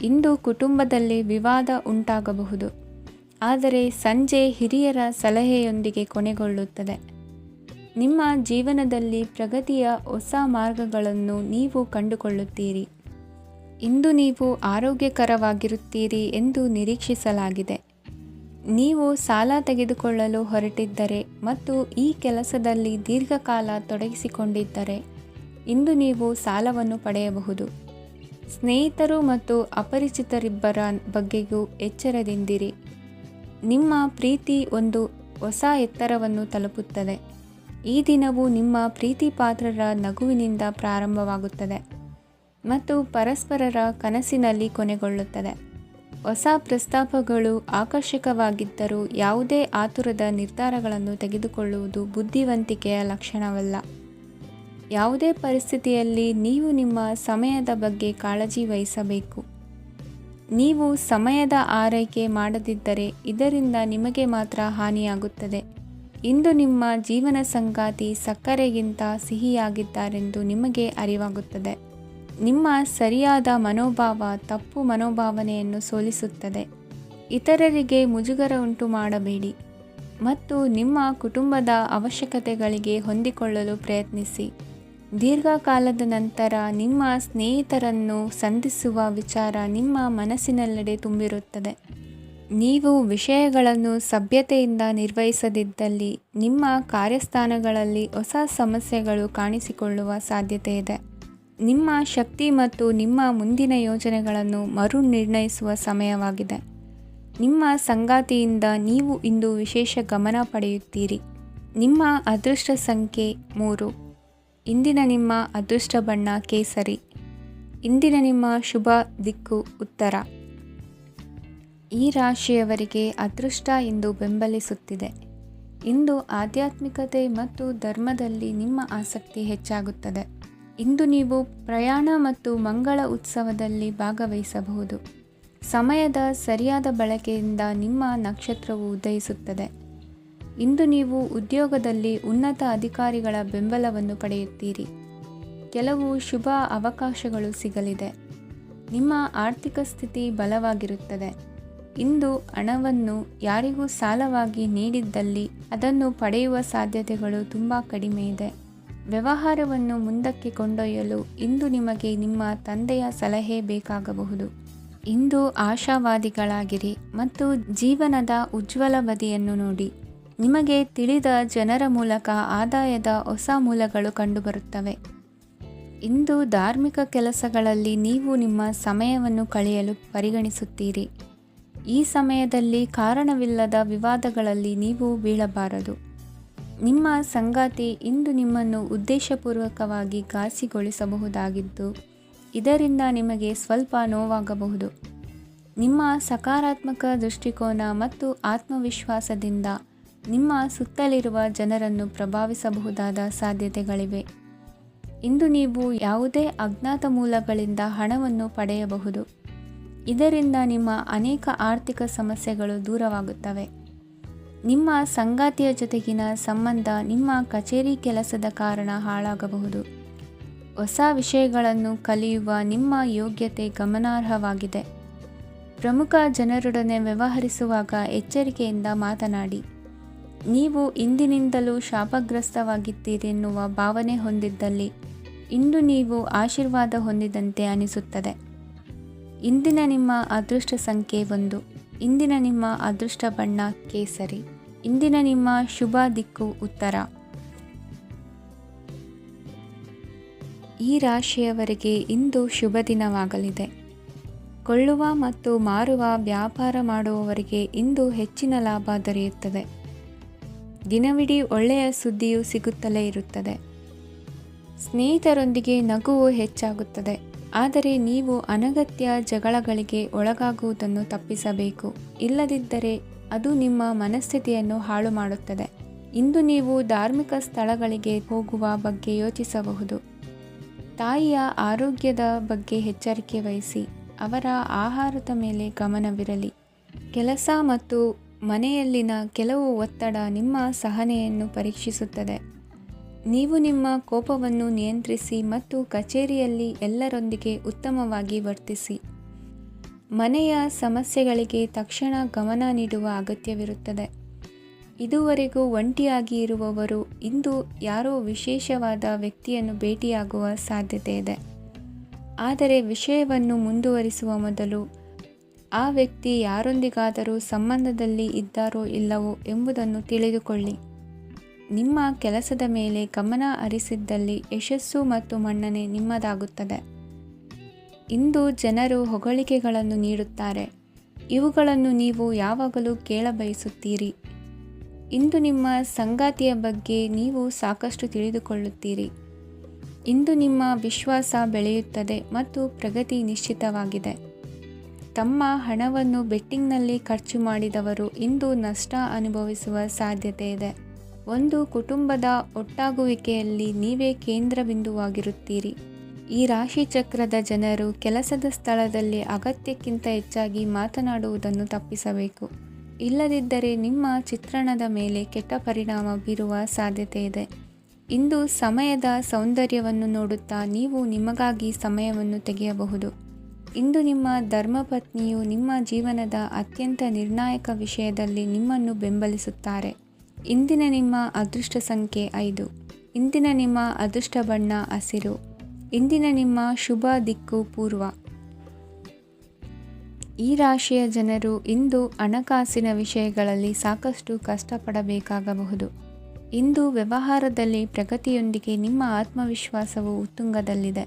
ಇಂದು ಕುಟುಂಬದಲ್ಲಿ ವಿವಾದ ಉಂಟಾಗಬಹುದು, ಆದರೆ ಸಂಜೆ ಹಿರಿಯರ ಸಲಹೆಯೊಂದಿಗೆ ಕೊನೆಗೊಳ್ಳುತ್ತದೆ. ನಿಮ್ಮ ಜೀವನದಲ್ಲಿ ಪ್ರಗತಿಯ ಹೊಸ ಮಾರ್ಗಗಳನ್ನು ನೀವು ಕಂಡುಕೊಳ್ಳುತ್ತೀರಿ. ಇಂದು ನೀವು ಆರೋಗ್ಯಕರವಾಗಿರುತ್ತೀರಿ ಎಂದು ನಿರೀಕ್ಷಿಸಲಾಗಿದೆ. ನೀವು ಸಾಲ ತೆಗೆದುಕೊಳ್ಳಲು ಹೊರಟಿದ್ದರೆ ಮತ್ತು ಈ ಕೆಲಸದಲ್ಲಿ ದೀರ್ಘಕಾಲ ತೊಡಗಿಸಿಕೊಂಡಿದ್ದರೆ ಇಂದು ನೀವು ಸಾಲವನ್ನು ಪಡೆಯಬಹುದು. ಸ್ನೇಹಿತರು ಮತ್ತು ಅಪರಿಚಿತರಿಬ್ಬರ ಬಗ್ಗೆಯೂ ಎಚ್ಚರದಿಂದಿರಿ. ನಿಮ್ಮ ಪ್ರೀತಿ ಒಂದು ಹೊಸ ಎತ್ತರವನ್ನು ತಲುಪುತ್ತದೆ. ಈ ದಿನವು ನಿಮ್ಮ ಪ್ರೀತಿ ಪಾತ್ರರ ನಗುವಿನಿಂದ ಪ್ರಾರಂಭವಾಗುತ್ತದೆ ಮತ್ತು ಪರಸ್ಪರರ ಕನಸಿನಲ್ಲಿ ಕೊನೆಗೊಳ್ಳುತ್ತದೆ. ಹೊಸ ಪ್ರಸ್ತಾಪಗಳು ಆಕರ್ಷಕವಾಗಿದ್ದರೂ ಯಾವುದೇ ಆತುರದ ನಿರ್ಧಾರಗಳನ್ನು ತೆಗೆದುಕೊಳ್ಳುವುದು ಬುದ್ಧಿವಂತಿಕೆಯ ಲಕ್ಷಣವಲ್ಲ. ಯಾವುದೇ ಪರಿಸ್ಥಿತಿಯಲ್ಲಿ ನೀವು ನಿಮ್ಮ ಸಮಯದ ಬಗ್ಗೆ ಕಾಳಜಿ ವಹಿಸಬೇಕು. ನೀವು ಸಮಯದ ಆರೈಕೆ ಮಾಡದಿದ್ದರೆ ಇದರಿಂದ ನಿಮಗೆ ಮಾತ್ರ ಹಾನಿಯಾಗುತ್ತದೆ. ಇಂದು ನಿಮ್ಮ ಜೀವನ ಸಂಗಾತಿ ಸಕ್ಕರೆಗಿಂತ ಸಿಹಿಯಾಗಿದ್ದಾರೆಂದು ನಿಮಗೆ ಅರಿವಾಗುತ್ತದೆ. ನಿಮ್ಮ ಸರಿಯಾದ ಮನೋಭಾವ ತಪ್ಪು ಮನೋಭಾವನೆಯನ್ನು ಸೋಲಿಸುತ್ತದೆ. ಇತರರಿಗೆ ಮುಜುಗರ ಉಂಟು ಮಾಡಬೇಡಿ ಮತ್ತು ನಿಮ್ಮ ಕುಟುಂಬದ ಅವಶ್ಯಕತೆಗಳಿಗೆ ಹೊಂದಿಕೊಳ್ಳಲು ಪ್ರಯತ್ನಿಸಿ. ದೀರ್ಘಕಾಲದ ನಂತರ ನಿಮ್ಮ ಸ್ನೇಹಿತರನ್ನು ಸಂಧಿಸುವ ವಿಚಾರ ನಿಮ್ಮ ಮನಸ್ಸಿನೆಲ್ಲೆಡೆ ತುಂಬಿರುತ್ತದೆ. ನೀವು ವಿಷಯಗಳನ್ನು ಸಭ್ಯತೆಯಿಂದ ನಿರ್ವಹಿಸದಿದ್ದಲ್ಲಿ ನಿಮ್ಮ ಕಾರ್ಯಸ್ಥಾನಗಳಲ್ಲಿ ಹೊಸ ಸಮಸ್ಯೆಗಳು ಕಾಣಿಸಿಕೊಳ್ಳುವ ಸಾಧ್ಯತೆ ಇದೆ. ನಿಮ್ಮ ಶಕ್ತಿ ಮತ್ತು ನಿಮ್ಮ ಮುಂದಿನ ಯೋಜನೆಗಳನ್ನು ಮರು ನಿರ್ಣಯಿಸುವ ಸಮಯವಾಗಿದೆ. ನಿಮ್ಮ ಸಂಗಾತಿಯಿಂದ ನೀವು ಇಂದು ವಿಶೇಷ ಗಮನ ಪಡೆಯುತ್ತೀರಿ. ನಿಮ್ಮ ಅದೃಷ್ಟ ಸಂಖ್ಯೆ 3. ಇಂದಿನ ನಿಮ್ಮ ಅದೃಷ್ಟ ಬಣ್ಣ ಕೇಸರಿ. ಇಂದಿನ ನಿಮ್ಮ ಶುಭ ದಿಕ್ಕು ಉತ್ತರ. ಈ ರಾಶಿಯವರಿಗೆ ಅದೃಷ್ಟ ಇಂದು ಬೆಂಬಲಿಸುತ್ತಿದೆ. ಇಂದು ಆಧ್ಯಾತ್ಮಿಕತೆ ಮತ್ತು ಧರ್ಮದಲ್ಲಿ ನಿಮ್ಮ ಆಸಕ್ತಿ ಹೆಚ್ಚಾಗುತ್ತದೆ. ಇಂದು ನೀವು ಪ್ರಯಾಣ ಮತ್ತು ಮಂಗಳ ಉತ್ಸವದಲ್ಲಿ ಭಾಗವಹಿಸಬಹುದು. ಸಮಯದ ಸರಿಯಾದ ಬಳಕೆಯಿಂದ ನಿಮ್ಮ ನಕ್ಷತ್ರವು ಉದಯಿಸುತ್ತದೆ. ಇಂದು ನೀವು ಉದ್ಯೋಗದಲ್ಲಿ ಉನ್ನತ ಅಧಿಕಾರಿಗಳ ಬೆಂಬಲವನ್ನು ಪಡೆಯುತ್ತೀರಿ. ಕೆಲವು ಶುಭ ಅವಕಾಶಗಳು ಸಿಗಲಿದೆ. ನಿಮ್ಮ ಆರ್ಥಿಕ ಸ್ಥಿತಿ ಬಲವಾಗಿರುತ್ತದೆ. ಇಂದು ಹಣವನ್ನು ಯಾರಿಗೂ ಸಾಲವಾಗಿ ನೀಡಿದ್ದಲ್ಲಿ ಅದನ್ನು ಪಡೆಯುವ ಸಾಧ್ಯತೆಗಳು ತುಂಬ ಕಡಿಮೆ ಇದೆ. ವ್ಯವಹಾರವನ್ನು ಮುಂದಕ್ಕೆ ಕೊಂಡೊಯ್ಯಲು ಇಂದು ನಿಮಗೆ ನಿಮ್ಮ ತಂದೆಯ ಸಲಹೆ ಬೇಕಾಗಬಹುದು. ಇಂದು ಆಶಾವಾದಿಗಳಾಗಿರಿ ಮತ್ತು ಜೀವನದ ಉಜ್ವಲ ಬದಿಯನ್ನು ನೋಡಿ. ನಿಮಗೆ ತಿಳಿದ ಜನರ ಮೂಲಕ ಆದಾಯದ ಹೊಸ ಮೂಲಗಳು ಕಂಡುಬರುತ್ತವೆ. ಇಂದು ಧಾರ್ಮಿಕ ಕೆಲಸಗಳಲ್ಲಿ ನೀವು ನಿಮ್ಮ ಸಮಯವನ್ನು ಕಳೆಯಲು ಪರಿಗಣಿಸುತ್ತೀರಿ. ಈ ಸಮಯದಲ್ಲಿ ಕಾರಣವಿಲ್ಲದ ವಿವಾದಗಳಲ್ಲಿ ನೀವು ಬೀಳಬಾರದು. ನಿಮ್ಮ ಸಂಗಾತಿ ಇಂದು ನಿಮ್ಮನ್ನು ಉದ್ದೇಶಪೂರ್ವಕವಾಗಿ ಘಾಸಿಗೊಳಿಸಬಹುದಾಗಿದ್ದು ಇದರಿಂದ ನಿಮಗೆ ಸ್ವಲ್ಪ ನೋವಾಗಬಹುದು. ನಿಮ್ಮ ಸಕಾರಾತ್ಮಕ ದೃಷ್ಟಿಕೋನ ಮತ್ತು ಆತ್ಮವಿಶ್ವಾಸದಿಂದ ನಿಮ್ಮ ಸುತ್ತಲಿರುವ ಜನರನ್ನು ಪ್ರಭಾವಿಸಬಹುದಾದ ಸಾಧ್ಯತೆಗಳಿವೆ. ಇಂದು ನೀವು ಯಾವುದೇ ಅಜ್ಞಾತ ಮೂಲಗಳಿಂದ ಹಣವನ್ನು ಪಡೆಯಬಹುದು. ಇದರಿಂದ ನಿಮ್ಮ ಅನೇಕ ಆರ್ಥಿಕ ಸಮಸ್ಯೆಗಳು ದೂರವಾಗುತ್ತವೆ. ನಿಮ್ಮ ಸಂಗಾತಿಯ ಜೊತೆಗಿನ ಸಂಬಂಧ ನಿಮ್ಮ ಕಚೇರಿ ಕೆಲಸದ ಕಾರಣ ಹಾಳಾಗಬಹುದು. ಹೊಸ ವಿಷಯಗಳನ್ನು ಕಲಿಯುವ ನಿಮ್ಮ ಯೋಗ್ಯತೆ ಗಮನಾರ್ಹವಾಗಿದೆ. ಪ್ರಮುಖ ಜನರೊಡನೆ ವ್ಯವಹರಿಸುವಾಗ ಎಚ್ಚರಿಕೆಯಿಂದ ಮಾತನಾಡಿ. ನೀವು ಇಂದಿನಿಂದಲೂ ಶಾಪಗ್ರಸ್ತವಾಗಿದ್ದೀರೆನ್ನುವ ಭಾವನೆ ಹೊಂದಿದ್ದಲ್ಲಿ ಇಂದು ನೀವು ಆಶೀರ್ವಾದ ಹೊಂದಿದಂತೆ ಅನಿಸುತ್ತದೆ. ಇಂದಿನ ನಿಮ್ಮ ಅದೃಷ್ಟ ಸಂಖ್ಯೆ 1. ಇಂದಿನ ನಿಮ್ಮ ಅದೃಷ್ಟ ಬಣ್ಣ ಕೇಸರಿ. ಇಂದಿನ ನಿಮ್ಮ ಶುಭ ದಿಕ್ಕು ಉತ್ತರ. ಈ ರಾಶಿಯವರಿಗೆ ಇಂದು ಶುಭ ದಿನವಾಗಲಿದೆ. ಕೊಳ್ಳುವ ಮತ್ತು ಮಾರುವ ವ್ಯಾಪಾರ ಮಾಡುವವರಿಗೆ ಇಂದು ಹೆಚ್ಚಿನ ಲಾಭ ದೊರೆಯುತ್ತದೆ. ದಿನವಿಡೀ ಒಳ್ಳೆಯ ಸುದ್ದಿಯು ಸಿಗುತ್ತಲೇ ಇರುತ್ತದೆ. ಸ್ನೇಹಿತರೊಂದಿಗೆ ನಗುವು ಹೆಚ್ಚಾಗುತ್ತದೆ. ಆದರೆ ನೀವು ಅನಗತ್ಯ ಜಗಳಗಳಿಗೆ ಒಳಗಾಗುವುದನ್ನು ತಪ್ಪಿಸಬೇಕು. ಇಲ್ಲದಿದ್ದರೆ ಅದು ನಿಮ್ಮ ಮನಸ್ಥಿತಿಯನ್ನು ಹಾಳು ಮಾಡುತ್ತದೆ. ಇಂದು ನೀವು ಧಾರ್ಮಿಕ ಸ್ಥಳಗಳಿಗೆ ಹೋಗುವ ಬಗ್ಗೆ ಯೋಚಿಸಬಹುದು. ತಾಯಿಯ ಆರೋಗ್ಯದ ಬಗ್ಗೆ ಎಚ್ಚರಿಕೆ ವಹಿಸಿ. ಅವರ ಆಹಾರದ ಮೇಲೆ ಗಮನವಿರಲಿ. ಕೆಲಸ ಮತ್ತು ಮನೆಯಲ್ಲಿನ ಕೆಲವು ಒತ್ತಡ ನಿಮ್ಮ ಸಹನೆಯನ್ನು ಪರೀಕ್ಷಿಸುತ್ತದೆ. ನೀವು ನಿಮ್ಮ ಕೋಪವನ್ನು ನಿಯಂತ್ರಿಸಿ ಮತ್ತು ಕಚೇರಿಯಲ್ಲಿ ಎಲ್ಲರೊಂದಿಗೆ ಉತ್ತಮವಾಗಿ ವರ್ತಿಸಿ. ಮನೆಯ ಸಮಸ್ಯೆಗಳಿಗೆ ತಕ್ಷಣ ಗಮನ ನೀಡುವ ಅಗತ್ಯವಿರುತ್ತದೆ. ಇದುವರೆಗೂ ಒಂಟಿಯಾಗಿ ಇರುವವರು ಇಂದು ಯಾರೋ ವಿಶೇಷವಾದ ವ್ಯಕ್ತಿಯನ್ನು ಭೇಟಿಯಾಗುವ ಸಾಧ್ಯತೆ ಇದೆ. ಆದರೆ ವಿಷಯವನ್ನು ಮುಂದುವರಿಸುವ ಮೊದಲು ಆ ವ್ಯಕ್ತಿ ಯಾರೊಂದಿಗಾದರೂ ಸಂಬಂಧದಲ್ಲಿ ಇದ್ದಾರೋ ಇಲ್ಲವೋ ಎಂಬುದನ್ನು ತಿಳಿದುಕೊಳ್ಳಿ. ನಿಮ್ಮ ಕೆಲಸದ ಮೇಲೆ ಗಮನ ಹರಿಸಿದ್ದಲ್ಲಿ ಯಶಸ್ಸು ಮತ್ತು ಮನ್ನಣೆ ನಿಮ್ಮದಾಗುತ್ತದೆ. ಇಂದು ಜನರು ಹೊಗಳಿಕೆಗಳನ್ನು ನೀಡುತ್ತಾರೆ. ಇವುಗಳನ್ನು ನೀವು ಯಾವಾಗಲೂ ಕೇಳಬಯಸುತ್ತೀರಿ. ಇಂದು ನಿಮ್ಮ ಸಂಗಾತಿಯ ಬಗ್ಗೆ ನೀವು ಸಾಕಷ್ಟು ತಿಳಿದುಕೊಳ್ಳುತ್ತೀರಿ. ಇಂದು ನಿಮ್ಮ ವಿಶ್ವಾಸ ಬೆಳೆಯುತ್ತದೆ ಮತ್ತು ಪ್ರಗತಿ ನಿಶ್ಚಿತವಾಗಿದೆ. ತಮ್ಮ ಹಣವನ್ನು ಬೆಟ್ಟಿಂಗ್ನಲ್ಲಿ ಖರ್ಚು ಮಾಡಿದವರು ಇಂದು ನಷ್ಟ ಅನುಭವಿಸುವ ಸಾಧ್ಯತೆ ಇದೆ. ಒಂದು ಕುಟುಂಬದ ಒಟ್ಟಾಗುವಿಕೆಯಲ್ಲಿ ನೀವೇ ಕೇಂದ್ರ ಬಿಂದುವಾಗಿರುತ್ತೀರಿ. ಈ ರಾಶಿ ಚಕ್ರದ ಜನರು ಕೆಲಸದ ಸ್ಥಳದಲ್ಲಿ ಅಗತ್ಯಕ್ಕಿಂತ ಹೆಚ್ಚಾಗಿ ಮಾತನಾಡುವುದನ್ನು ತಪ್ಪಿಸಬೇಕು. ಇಲ್ಲದಿದ್ದರೆ ನಿಮ್ಮ ಚಿತ್ರಣದ ಮೇಲೆ ಕೆಟ್ಟ ಪರಿಣಾಮ ಬೀರುವ ಸಾಧ್ಯತೆ ಇದೆ. ಇಂದು ಸಮಯದ ಸೌಂದರ್ಯವನ್ನು ನೋಡುತ್ತಾ ನೀವು ನಿಮಗಾಗಿ ಸಮಯವನ್ನು ತೆಗೆಯಬಹುದು. ಇಂದು ನಿಮ್ಮ ಧರ್ಮಪತ್ನಿಯು ನಿಮ್ಮ ಜೀವನದ ಅತ್ಯಂತ ನಿರ್ಣಾಯಕ ವಿಷಯದಲ್ಲಿ ನಿಮ್ಮನ್ನು ಬೆಂಬಲಿಸುತ್ತಾರೆ. ಇಂದಿನ ನಿಮ್ಮ ಅದೃಷ್ಟ ಸಂಖ್ಯೆ 5. ಇಂದಿನ ನಿಮ್ಮ ಅದೃಷ್ಟ ಬಣ್ಣ ಹಸಿರು. ಇಂದಿನ ನಿಮ್ಮ ಶುಭ ದಿಕ್ಕು ಪೂರ್ವ. ಈ ರಾಶಿಯ ಜನರು ಇಂದು ಹಣಕಾಸಿನ ವಿಷಯಗಳಲ್ಲಿ ಸಾಕಷ್ಟು ಕಷ್ಟಪಡಬೇಕಾಗಬಹುದು. ಇಂದು ವ್ಯವಹಾರದಲ್ಲಿ ಪ್ರಗತಿಯೊಂದಿಗೆ ನಿಮ್ಮ ಆತ್ಮವಿಶ್ವಾಸವು ಉತ್ತುಂಗದಲ್ಲಿದೆ.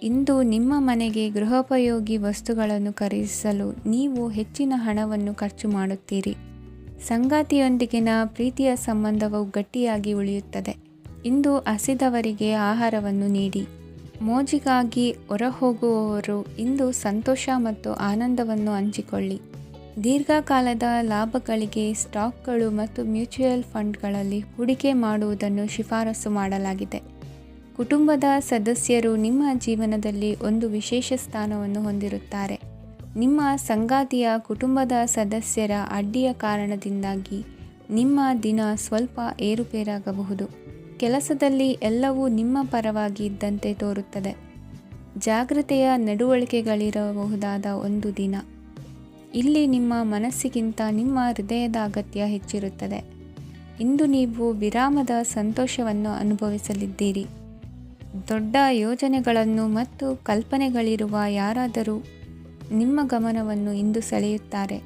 ಇಂದು ನಿಮ್ಮ ಮನೆಗೆ ಗೃಹೋಪಯೋಗಿ ವಸ್ತುಗಳನ್ನು ಖರೀದಿಸಲು ನೀವು ಹೆಚ್ಚಿನ ಹಣವನ್ನು ಖರ್ಚು ಮಾಡುತ್ತೀರಿ. ಸಂಗಾತಿಯೊಂದಿಗಿನ ಪ್ರೀತಿಯ ಸಂಬಂಧವು ಗಟ್ಟಿಯಾಗಿ ಉಳಿಯುತ್ತದೆ. ಇಂದು ಹಸಿದವರಿಗೆ ಆಹಾರವನ್ನು ನೀಡಿ. ಮೋಜಿಗಾಗಿ ಹೊರಹೋಗುವವರು ಇಂದು ಸಂತೋಷ ಮತ್ತು ಆನಂದವನ್ನು ಹಂಚಿಕೊಳ್ಳಿ. ದೀರ್ಘಕಾಲದ ಲಾಭಗಳಿಗೆ ಸ್ಟಾಕ್ಗಳು ಮತ್ತು ಮ್ಯೂಚುವಲ್ ಫಂಡ್ಗಳಲ್ಲಿ ಹೂಡಿಕೆ ಮಾಡುವುದನ್ನು ಶಿಫಾರಸು ಮಾಡಲಾಗಿದೆ. ಕುಟುಂಬದ ಸದಸ್ಯರು ನಿಮ್ಮ ಜೀವನದಲ್ಲಿ ಒಂದು ವಿಶೇಷ ಸ್ಥಾನವನ್ನು ಹೊಂದಿರುತ್ತಾರೆ. ನಿಮ್ಮ ಸಂಗಾತಿಯ ಕುಟುಂಬದ ಸದಸ್ಯರ ಅಡ್ಡಿಯ ಕಾರಣದಿಂದಾಗಿ ನಿಮ್ಮ ದಿನ ಸ್ವಲ್ಪ ಏರುಪೇರಾಗಬಹುದು. ಕೆಲಸದಲ್ಲಿ ಎಲ್ಲವೂ ನಿಮ್ಮ ಪರವಾಗಿ ಇದ್ದಂತೆ ತೋರುತ್ತದೆ. ಜಾಗ್ರತೆಯ ನಡವಳಿಕೆಗಳಿರಬಹುದಾದ ಒಂದು ದಿನ. ಇಲ್ಲಿ ನಿಮ್ಮ ಮನಸ್ಸಿಗಿಂತ ನಿಮ್ಮ ಹೃದಯದ ಅಗತ್ಯ ಹೆಚ್ಚಿರುತ್ತದೆ. ಇಂದು ನೀವು ವಿರಾಮದ ಸಂತೋಷವನ್ನು ಅನುಭವಿಸಲಿದ್ದೀರಿ. ದೊಡ್ಡ ಯೋಜನೆಗಳನ್ನು ಮತ್ತು ಕಲ್ಪನೆಗಳಿರುವ ಯಾರಾದರೂ ನಿಮ್ಮ ಗಮನವನ್ನು ಇಂದು ಸೆಳೆಯುತ್ತಾರೆ.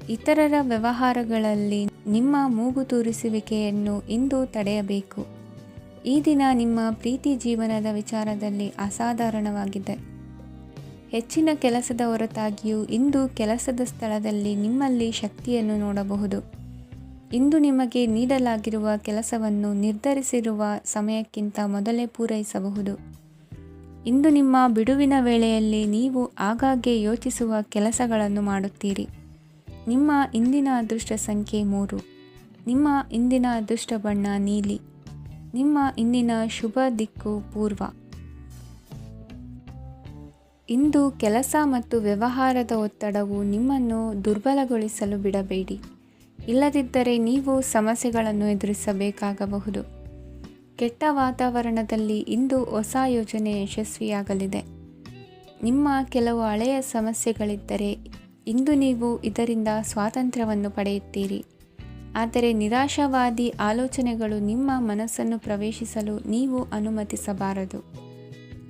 ಇತರರ ವ್ಯವಹಾರಗಳಲ್ಲಿ ನಿಮ್ಮ ಮೂಗು ತೂರಿಸುವಿಕೆಯನ್ನು ಇಂದು ತಡೆಯಬೇಕು. ಈ ದಿನ ನಿಮ್ಮ ಪ್ರೀತಿ ಜೀವನದ ವಿಚಾರದಲ್ಲಿ ಅಸಾಧಾರಣವಾಗಿದೆ. ಹೆಚ್ಚಿನ ಕೆಲಸದ ಹೊರತಾಗಿಯೂ ಇಂದು ಕೆಲಸದ ಸ್ಥಳದಲ್ಲಿ ನಿಮ್ಮಲ್ಲಿ ಶಕ್ತಿಯನ್ನು ನೋಡಬಹುದು. ಇಂದು ನಿಮಗೆ ನೀಡಲಾಗಿರುವ ಕೆಲಸವನ್ನು ನಿರ್ಧರಿಸಿರುವ ಸಮಯಕ್ಕಿಂತ ಮೊದಲೇ ಪೂರೈಸಬಹುದು. ಇಂದು ನಿಮ್ಮ ಬಿಡುವಿನ ವೇಳೆಯಲ್ಲಿ ನೀವು ಆಗಾಗ್ಗೆ ಯೋಚಿಸುವ ಕೆಲಸಗಳನ್ನು ಮಾಡುತ್ತೀರಿ. ನಿಮ್ಮ ಇಂದಿನ ಅದೃಷ್ಟ ಸಂಖ್ಯೆ 3. ನಿಮ್ಮ ಇಂದಿನ ಅದೃಷ್ಟ ಬಣ್ಣ ನೀಲಿ. ನಿಮ್ಮ ಇಂದಿನ ಶುಭ ದಿಕ್ಕು ಪೂರ್ವ. ಇಂದು ಕೆಲಸ ಮತ್ತು ವ್ಯವಹಾರದ ಒತ್ತಡವು ನಿಮ್ಮನ್ನು ದುರ್ಬಲಗೊಳಿಸಲು ಬಿಡಬೇಡಿ. ಇಲ್ಲದಿದ್ದರೆ ನೀವು ಸಮಸ್ಯೆಗಳನ್ನು ಎದುರಿಸಬೇಕಾಗಬಹುದು. ಕೆಟ್ಟ ವಾತಾವರಣದಲ್ಲಿ ಇಂದು ಹೊಸ ಯೋಜನೆ ಯಶಸ್ವಿಯಾಗಲಿದೆ. ನಿಮ್ಮ ಕೆಲವು ಹಳೆಯ ಸಮಸ್ಯೆಗಳಿದ್ದರೆ ಇಂದು ನೀವು ಇದರಿಂದ ಸ್ವಾತಂತ್ರ್ಯವನ್ನು ಪಡೆಯುತ್ತೀರಿ. ಆದರೆ ನಿರಾಶಾವಾದಿ ಆಲೋಚನೆಗಳು ನಿಮ್ಮ ಮನಸ್ಸನ್ನು ಪ್ರವೇಶಿಸಲು ನೀವು ಅನುಮತಿಸಬಾರದು.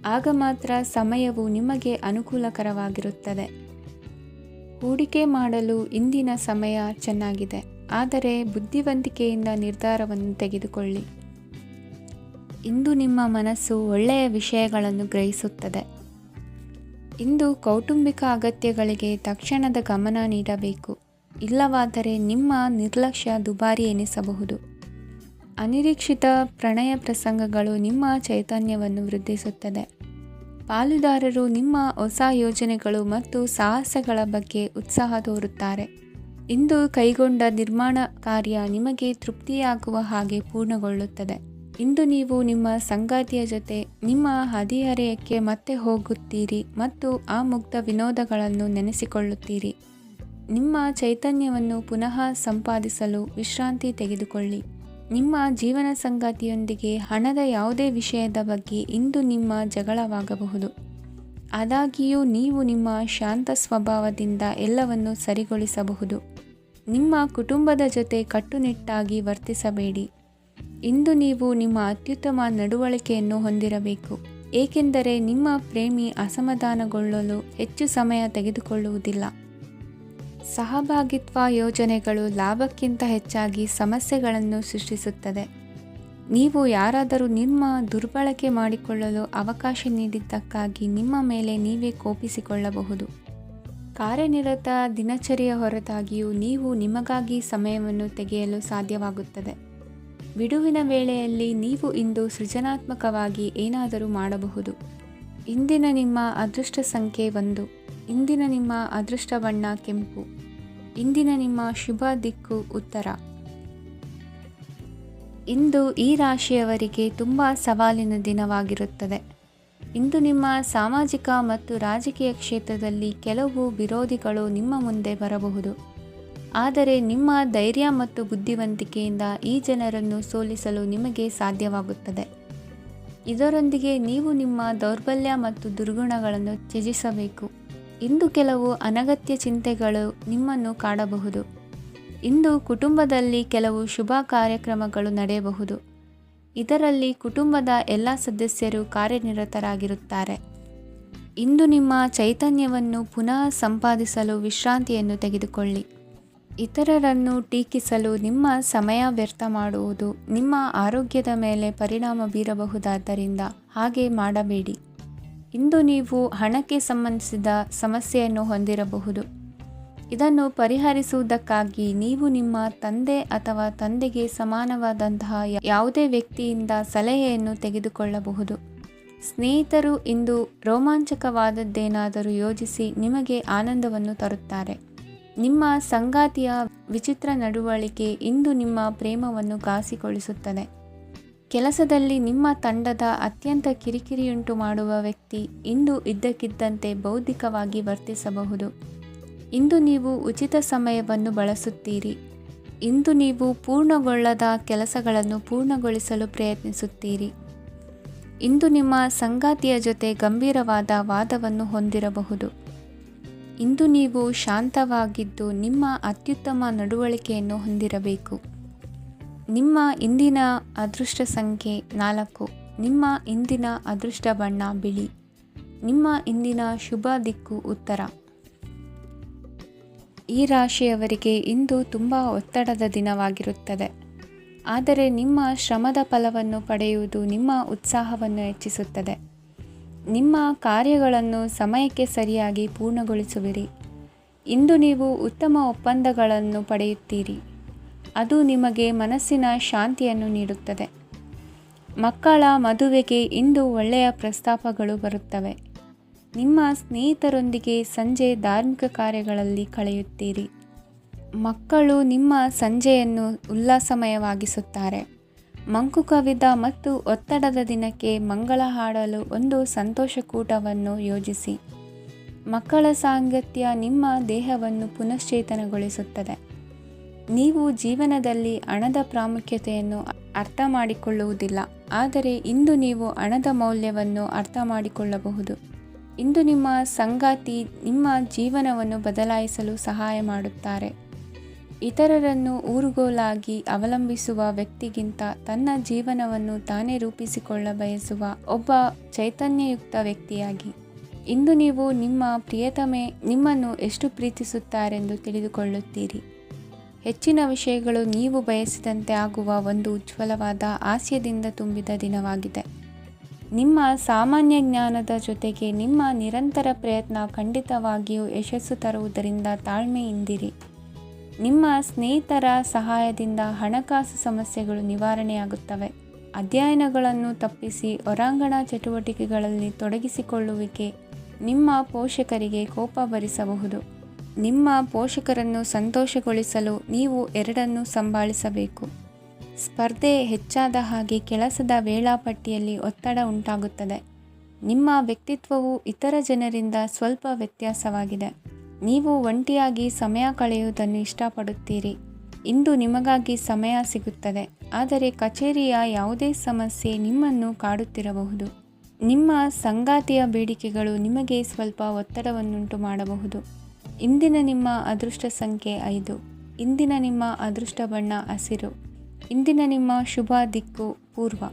ಆಗ ಮಾತ್ರ ಸಮಯವು ನಿಮಗೆ ಅನುಕೂಲಕರವಾಗಿರುತ್ತದೆ. ಹೂಡಿಕೆ ಮಾಡಲು ಇಂದಿನ ಸಮಯ ಚೆನ್ನಾಗಿದೆ, ಆದರೆ ಬುದ್ಧಿವಂತಿಕೆಯಿಂದ ನಿರ್ಧಾರವನ್ನು ತೆಗೆದುಕೊಳ್ಳಿ. ಇಂದು ನಿಮ್ಮ ಮನಸ್ಸು ಒಳ್ಳೆಯ ವಿಷಯಗಳನ್ನು ಗ್ರಹಿಸುತ್ತದೆ. ಇಂದು ಕೌಟುಂಬಿಕ ಅಗತ್ಯಗಳಿಗೆ ತಕ್ಷಣದ ಗಮನ ನೀಡಬೇಕು. ಇಲ್ಲವಾದರೆ ನಿಮ್ಮ ನಿರ್ಲಕ್ಷ್ಯ ದುಬಾರಿ ಎನಿಸಬಹುದು. ಅನಿರೀಕ್ಷಿತ ಪ್ರಣಯ ಪ್ರಸಂಗಗಳು ನಿಮ್ಮ ಚೈತನ್ಯವನ್ನು ವೃದ್ಧಿಸುತ್ತದೆ. ಪಾಲುದಾರರು ನಿಮ್ಮ ಹೊಸ ಯೋಜನೆಗಳು ಮತ್ತು ಸಾಹಸಗಳ ಬಗ್ಗೆ ಉತ್ಸಾಹ ತೋರುತ್ತಾರೆ. ಇಂದು ಕೈಗೊಂಡ ನಿರ್ಮಾಣ ಕಾರ್ಯ ನಿಮಗೆ ತೃಪ್ತಿಯಾಗುವ ಹಾಗೆ ಪೂರ್ಣಗೊಳ್ಳುತ್ತದೆ. ಇಂದು ನೀವು ನಿಮ್ಮ ಸಂಗಾತಿಯ ಜೊತೆ ನಿಮ್ಮ ಹದಿಹರೆಯಕ್ಕೆ ಮತ್ತೆ ಹೋಗುತ್ತೀರಿ ಮತ್ತು ಆ ಮುಗ್ಧ ವಿನೋದಗಳನ್ನು ನೆನೆಸಿಕೊಳ್ಳುತ್ತೀರಿ. ನಿಮ್ಮ ಚೈತನ್ಯವನ್ನು ಪುನಃ ಸಂಪಾದಿಸಲು ವಿಶ್ರಾಂತಿ ತೆಗೆದುಕೊಳ್ಳಿ. ನಿಮ್ಮ ಜೀವನ ಸಂಗಾತಿಯೊಂದಿಗೆ ಹಣದ ಯಾವುದೇ ವಿಷಯದ ಬಗ್ಗೆ ಇಂದು ನಿಮ್ಮ ಜಗಳವಾಗಬಹುದು. ಆದಾಗ್ಯೂ ನೀವು ನಿಮ್ಮ ಶಾಂತ ಸ್ವಭಾವದಿಂದ ಎಲ್ಲವನ್ನು ಸರಿಗೊಳಿಸಬಹುದು. ನಿಮ್ಮ ಕುಟುಂಬದ ಜೊತೆ ಕಟ್ಟುನಿಟ್ಟಾಗಿ ವರ್ತಿಸಬೇಡಿ. ಇಂದು ನೀವು ನಿಮ್ಮ ಅತ್ಯುತ್ತಮ ನಡವಳಿಕೆಯನ್ನು ಹೊಂದಿರಬೇಕು, ಏಕೆಂದರೆ ನಿಮ್ಮ ಪ್ರೇಮಿ ಅಸಮಾಧಾನಗೊಳ್ಳಲು ಹೆಚ್ಚು ಸಮಯ ತೆಗೆದುಕೊಳ್ಳುವುದಿಲ್ಲ. ಸಹಭಾಗಿತ್ವ ಯೋಜನೆಗಳು ಲಾಭಕ್ಕಿಂತ ಹೆಚ್ಚಾಗಿ ಸಮಸ್ಯೆಗಳನ್ನು ಸೃಷ್ಟಿಸುತ್ತದೆ. ನೀವು ಯಾರಾದರೂ ನಿಮ್ಮ ದುರ್ಬಳಕೆ ಮಾಡಿಕೊಳ್ಳಲು ಅವಕಾಶ ನೀಡಿದ್ದಕ್ಕಾಗಿ ನಿಮ್ಮ ಮೇಲೆ ನೀವೇ ಕೋಪಿಸಿಕೊಳ್ಳಬಹುದು. ಕಾರ್ಯನಿರತ ದಿನಚರಿಯ ಹೊರತಾಗಿಯೂ ನೀವು ನಿಮಗಾಗಿ ಸಮಯವನ್ನು ತೆಗೆಯಲು ಸಾಧ್ಯವಾಗುತ್ತದೆ. ಬಿಡುವಿನ ವೇಳೆಯಲ್ಲಿ ನೀವು ಇಂದು ಸೃಜನಾತ್ಮಕವಾಗಿ ಏನಾದರೂ ಮಾಡಬಹುದು. ಇಂದಿನ ನಿಮ್ಮ ಅದೃಷ್ಟ ಸಂಖ್ಯೆ 1. ಇಂದಿನ ನಿಮ್ಮ ಅದೃಷ್ಟ ಬಣ್ಣ ಕೆಂಪು. ಇಂದಿನ ನಿಮ್ಮ ಶುಭ ದಿಕ್ಕು ಉತ್ತರ. ಇಂದು ಈ ರಾಶಿಯವರಿಗೆ ತುಂಬ ಸವಾಲಿನ ದಿನವಾಗಿರುತ್ತದೆ. ಇಂದು ನಿಮ್ಮ ಸಾಮಾಜಿಕ ಮತ್ತು ರಾಜಕೀಯ ಕ್ಷೇತ್ರದಲ್ಲಿ ಕೆಲವು ವಿರೋಧಿಗಳು ನಿಮ್ಮ ಮುಂದೆ ಬರಬಹುದು. ಆದರೆ ನಿಮ್ಮ ಧೈರ್ಯ ಮತ್ತು ಬುದ್ಧಿವಂತಿಕೆಯಿಂದ ಈ ಜನರನ್ನು ಸೋಲಿಸಲು ನಿಮಗೆ ಸಾಧ್ಯವಾಗುತ್ತದೆ. ಇದರೊಂದಿಗೆ ನೀವು ನಿಮ್ಮ ದೌರ್ಬಲ್ಯ ಮತ್ತು ದುರ್ಗುಣಗಳನ್ನು ತ್ಯಜಿಸಬೇಕು. ಇಂದು ಕೆಲವು ಅನಗತ್ಯ ಚಿಂತೆಗಳು ನಿಮ್ಮನ್ನು ಕಾಡಬಹುದು. ಇಂದು ಕುಟುಂಬದಲ್ಲಿ ಕೆಲವು ಶುಭ ಕಾರ್ಯಕ್ರಮಗಳು ನಡೆಯಬಹುದು. ಇದರಲ್ಲಿ ಕುಟುಂಬದ ಎಲ್ಲ ಸದಸ್ಯರು ಕಾರ್ಯನಿರತರಾಗಿರುತ್ತಾರೆ. ಇಂದು ನಿಮ್ಮ ಚೈತನ್ಯವನ್ನು ಪುನಃ ಸಂಪಾದಿಸಲು ವಿಶ್ರಾಂತಿಯನ್ನು ತೆಗೆದುಕೊಳ್ಳಿ. ಇತರರನ್ನು ಟೀಕಿಸಲು ನಿಮ್ಮ ಸಮಯ ವ್ಯರ್ಥ ಮಾಡುವುದು ನಿಮ್ಮ ಆರೋಗ್ಯದ ಮೇಲೆ ಪರಿಣಾಮ ಬೀರಬಹುದಾದ್ದರಿಂದ ಹಾಗೆ ಮಾಡಬೇಡಿ. ಇಂದು ನೀವು ಹಣಕ್ಕೆ ಸಂಬಂಧಿಸಿದ ಸಮಸ್ಯೆಯನ್ನು ಹೊಂದಿರಬಹುದು. ಇದನ್ನು ಪರಿಹರಿಸುವುದಕ್ಕಾಗಿ ನೀವು ನಿಮ್ಮ ತಂದೆ ಅಥವಾ ತಂದೆಗೆ ಸಮಾನವಾದಂತಹ ಯಾವುದೇ ವ್ಯಕ್ತಿಯಿಂದ ಸಲಹೆಯನ್ನು ತೆಗೆದುಕೊಳ್ಳಬಹುದು. ಸ್ನೇಹಿತರು ಇಂದು ರೋಮಾಂಚಕವಾದದ್ದೇನಾದರೂ ಯೋಜಿಸಿ ನಿಮಗೆ ಆನಂದವನ್ನು ತರುತ್ತಾರೆ. ನಿಮ್ಮ ಸಂಗಾತಿಯ ವಿಚಿತ್ರ ನಡವಳಿಕೆ ಇಂದು ನಿಮ್ಮ ಪ್ರೇಮವನ್ನು ಘಾಸಿಗೊಳಿಸುತ್ತದೆ. ಕೆಲಸದಲ್ಲಿ ನಿಮ್ಮ ತಂಡದ ಅತ್ಯಂತ ಕಿರಿಕಿರಿಯುಂಟು ಮಾಡುವ ವ್ಯಕ್ತಿ ಇಂದು ಇದ್ದಕ್ಕಿದ್ದಂತೆ ಬೌದ್ಧಿಕವಾಗಿ ವರ್ತಿಸಬಹುದು. ಇಂದು ನೀವು ಉಚಿತ ಸಮಯವನ್ನು ಬಳಸುತ್ತೀರಿ. ಇಂದು ನೀವು ಪೂರ್ಣಗೊಳ್ಳದ ಕೆಲಸಗಳನ್ನು ಪೂರ್ಣಗೊಳಿಸಲು ಪ್ರಯತ್ನಿಸುತ್ತೀರಿ. ಇಂದು ನಿಮ್ಮ ಸಂಗಾತಿಯ ಜೊತೆ ಗಂಭೀರವಾದ ವಾದವನ್ನು ಹೊಂದಿರಬಹುದು. ಇಂದು ನೀವು ಶಾಂತವಾಗಿದ್ದು ನಿಮ್ಮ ಅತ್ಯುತ್ತಮ ನಡವಳಿಕೆಯನ್ನು ಹೊಂದಿರಬೇಕು. ನಿಮ್ಮ ಇಂದಿನ ಅದೃಷ್ಟ ಸಂಖ್ಯೆ 4. ನಿಮ್ಮ ಇಂದಿನ ಅದೃಷ್ಟ ಬಣ್ಣ ಬಿಳಿ. ನಿಮ್ಮ ಇಂದಿನ ಶುಭ ದಿಕ್ಕು ಉತ್ತರ. ಈ ರಾಶಿಯವರಿಗೆ ಇಂದು ತುಂಬ ಒತ್ತಡದ ದಿನವಾಗಿರುತ್ತದೆ. ಆದರೆ ನಿಮ್ಮ ಶ್ರಮದ ಫಲವನ್ನು ಪಡೆಯುವುದು ನಿಮ್ಮ ಉತ್ಸಾಹವನ್ನು ಹೆಚ್ಚಿಸುತ್ತದೆ. ನಿಮ್ಮ ಕಾರ್ಯಗಳನ್ನು ಸಮಯಕ್ಕೆ ಸರಿಯಾಗಿ ಪೂರ್ಣಗೊಳಿಸುವಿರಿ. ಇಂದು ನೀವು ಉತ್ತಮ ಒಪ್ಪಂದಗಳನ್ನು ಪಡೆಯುತ್ತೀರಿ. ಅದು ನಿಮಗೆ ಮನಸ್ಸಿನ ಶಾಂತಿಯನ್ನು ನೀಡುತ್ತದೆ. ಮಕ್ಕಳ ಮದುವೆಗೆ ಇಂದು ಒಳ್ಳೆಯ ಪ್ರಸ್ತಾಪಗಳು ಬರುತ್ತವೆ. ನಿಮ್ಮ ಸ್ನೇಹಿತರೊಂದಿಗೆ ಸಂಜೆ ಧಾರ್ಮಿಕ ಕಾರ್ಯಗಳಲ್ಲಿ ಕಳೆಯುತ್ತೀರಿ. ಮಕ್ಕಳು ನಿಮ್ಮ ಸಂಜೆಯನ್ನು ಉಲ್ಲಾಸಮಯವಾಗಿಸುತ್ತಾರೆ. ಮಂಕು ಕವಿದ ಮತ್ತು ಒತ್ತಡದ ದಿನಕ್ಕೆ ಮಂಗಳ ಹಾಡಲು ಒಂದು ಸಂತೋಷಕೂಟವನ್ನು ಯೋಜಿಸಿ. ಮಕ್ಕಳ ಸಾಂಗತ್ಯ ನಿಮ್ಮ ದೇಹವನ್ನು ಪುನಶ್ಚೇತನಗೊಳಿಸುತ್ತದೆ. ನೀವು ಜೀವನದಲ್ಲಿ ಹಣದ ಪ್ರಾಮುಖ್ಯತೆಯನ್ನು ಅರ್ಥ ಮಾಡಿಕೊಳ್ಳುವುದಿಲ್ಲ, ಆದರೆ ಇಂದು ನೀವು ಹಣದ ಮೌಲ್ಯವನ್ನು ಅರ್ಥ ಮಾಡಿಕೊಳ್ಳಬಹುದು. ಇಂದು ನಿಮ್ಮ ಸಂಗಾತಿ ನಿಮ್ಮ ಜೀವನವನ್ನು ಬದಲಾಯಿಸಲು ಸಹಾಯ ಮಾಡುತ್ತಾರೆ. ಇತರರನ್ನು ಊರುಗೋಲಾಗಿ ಅವಲಂಬಿಸುವ ವ್ಯಕ್ತಿಗಿಂತ ತನ್ನ ಜೀವನವನ್ನು ತಾನೇ ರೂಪಿಸಿಕೊಳ್ಳ ಬಯಸುವ ಒಬ್ಬ ಚೈತನ್ಯಯುಕ್ತ ವ್ಯಕ್ತಿಯಾಗಿ. ಇಂದು ನೀವು ನಿಮ್ಮ ಪ್ರಿಯತಮೆ ನಿಮ್ಮನ್ನು ಎಷ್ಟು ಪ್ರೀತಿಸುತ್ತಾರೆಂದು ತಿಳಿದುಕೊಳ್ಳುತ್ತೀರಿ. ಹೆಚ್ಚಿನ ವಿಷಯಗಳು ನೀವು ಬಯಸಿದಂತೆ ಆಗುವ ಒಂದು ಉಜ್ವಲವಾದ ಹಾಸ್ಯದಿಂದ ತುಂಬಿದ ದಿನವಾಗಿದೆ. ನಿಮ್ಮ ಸಾಮಾನ್ಯ ಜ್ಞಾನದ ಜೊತೆಗೆ ನಿಮ್ಮ ನಿರಂತರ ಪ್ರಯತ್ನ ಖಂಡಿತವಾಗಿಯೂ ಯಶಸ್ಸು ತರುವುದರಿಂದ ತಾಳ್ಮೆಯಿಂದಿರಿ. ನಿಮ್ಮ ಸ್ನೇಹಿತರ ಸಹಾಯದಿಂದ ಹಣಕಾಸು ಸಮಸ್ಯೆಗಳು ನಿವಾರಣೆಯಾಗುತ್ತವೆ. ಅಧ್ಯಯನಗಳನ್ನು ತಪ್ಪಿಸಿ ಹೊರಾಂಗಣ ಚಟುವಟಿಕೆಗಳಲ್ಲಿ ತೊಡಗಿಸಿಕೊಳ್ಳುವಿಕೆ ನಿಮ್ಮ ಪೋಷಕರಿಗೆ ಕೋಪ ಭರಿಸಬಹುದು. ನಿಮ್ಮ ಪೋಷಕರನ್ನು ಸಂತೋಷಗೊಳಿಸಲು ನೀವು ಎರಡನ್ನೂ ಸಂಭಾಳಿಸಬೇಕು. ಸ್ಪರ್ಧೆ ಹೆಚ್ಚಾದ ಹಾಗೆ ಕೆಲಸದ ವೇಳಾಪಟ್ಟಿಯಲ್ಲಿ ಒತ್ತಡ ಉಂಟಾಗುತ್ತದೆ. ನಿಮ್ಮ ವ್ಯಕ್ತಿತ್ವವು ಇತರ ಜನರಿಂದ ಸ್ವಲ್ಪ ವ್ಯತ್ಯಾಸವಾಗಿದೆ. ನೀವು ಒಂಟಿಯಾಗಿ ಸಮಯ ಕಳೆಯುವುದನ್ನು ಇಷ್ಟಪಡುತ್ತೀರಿ. ಇಂದು ನಿಮಗಾಗಿ ಸಮಯ ಸಿಗುತ್ತದೆ, ಆದರೆ ಕಚೇರಿಯ ಯಾವುದೇ ಸಮಸ್ಯೆ ನಿಮ್ಮನ್ನು ಕಾಡುತ್ತಿರಬಹುದು. ನಿಮ್ಮ ಸಂಗಾತಿಯ ಬೇಡಿಕೆಗಳು ನಿಮಗೆ ಸ್ವಲ್ಪ ಒತ್ತಡವನ್ನುಂಟು ಮಾಡಬಹುದು. ಇಂದಿನ ನಿಮ್ಮ ಅದೃಷ್ಟ ಸಂಖ್ಯೆ 5. ಇಂದಿನ ನಿಮ್ಮ ಅದೃಷ್ಟ ಬಣ್ಣ ಹಸಿರು. ಇಂದಿನ ನಿಮ್ಮ ಶುಭ ದಿಕ್ಕು ಪೂರ್ವ.